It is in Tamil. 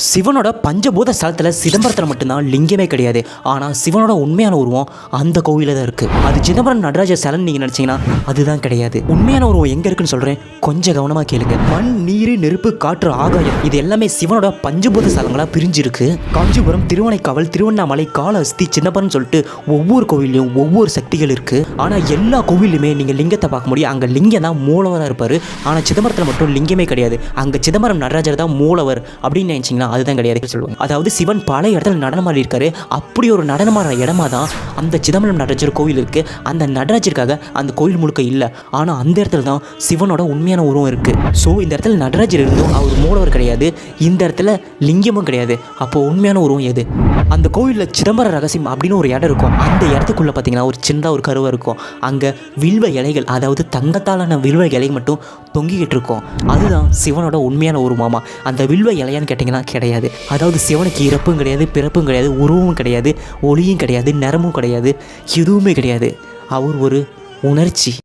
சிவனோட பஞ்சபூத ஸ்தலத்தில் சிதம்பரத்தில் மட்டும்தான் லிங்கமே கிடையாது. ஆனால் சிவனோட உண்மையான உருவம் அந்த கோவிலில் தான் இருக்குது. அது சிதம்பரம் நடராஜர் சிலைன்னு நீங்கள் நினச்சிங்கன்னா அதுதான் கிடையாது. உண்மையான உருவம் எங்கே இருக்குன்னு சொல்கிறேன், கொஞ்சம் கவனமாக கேளுங்க. மண், நீர், நெருப்பு, காற்று, ஆகாயம் இது எல்லாமே சிவனோட பஞ்சபூத ஸ்தலங்களாக பிரிஞ்சிருக்கு. காஞ்சிபுரம், திருவனைக்காவல், திருவண்ணாமலை, காளஹஸ்தி, சிதம்பரம் சொல்லிட்டு ஒவ்வொரு கோவிலையும் ஒவ்வொரு சக்திகள் இருக்குது. ஆனால் எல்லா கோவிலுமே நீங்கள் லிங்கத்தை பார்க்க முடியும். அங்கே லிங்கம் தான் மூலவராக இருப்பார். ஆனால் சிதம்பரத்தில் மட்டும் லிங்கமே கிடையாது. அங்கே சிதம்பரம் நடராஜர் தான் மூலவர் அப்படின்னு நினச்சிங்கன்னா அதுதான் கிடையாது சொல்லுவாங்க. அதாவது சிவன் பல இடத்துல நடனமாடி இருக்காரு. அப்படி ஒரு நடனமாடுற இடமா தான் அந்த சிதம்பரம் நடராஜர் கோவில் இருக்கு. அந்த நடராஜருக்காக அந்த கோவில் முழுக்க இல்லை. ஆனால் அந்த இடத்துல தான் சிவனோட உண்மையான உருவம் இருக்கு. ஸோ இந்த இடத்துல நடராஜர் இருந்தும் அவர் மூலவர் கிடையாது, இந்த இடத்துல லிங்கமும் கிடையாது. அப்போ உண்மையான உருவம் எது? அந்த கோவிலில் சிதம்பர ரகசியம் அப்படின்னு ஒரு இடம் இருக்கும். அந்த இடத்துக்குள்ள பார்த்தீங்கன்னா ஒரு சின்ன ஒரு கருவறை இருக்கும். அங்கே வில்வ இலைகள், அதாவது தங்கத்தாலான வில்வ இலை மட்டும் தொங்கிக்கிட்டு இருக்கும். அதுதான் சிவனோட உண்மையான உருவமா? அந்த வில்வ இலையான்னு கேட்டிங்கன்னா கிடையாது. அதாவது சிவனுக்கு இறப்பும் கிடையாது, பிறப்பும் கிடையாது, உருவமும் கிடையாது, ஒளியும் கிடையாது, நிறமும் கிடையாது, எதுவுமே கிடையாது. அவர் ஒரு உணர்ச்சி.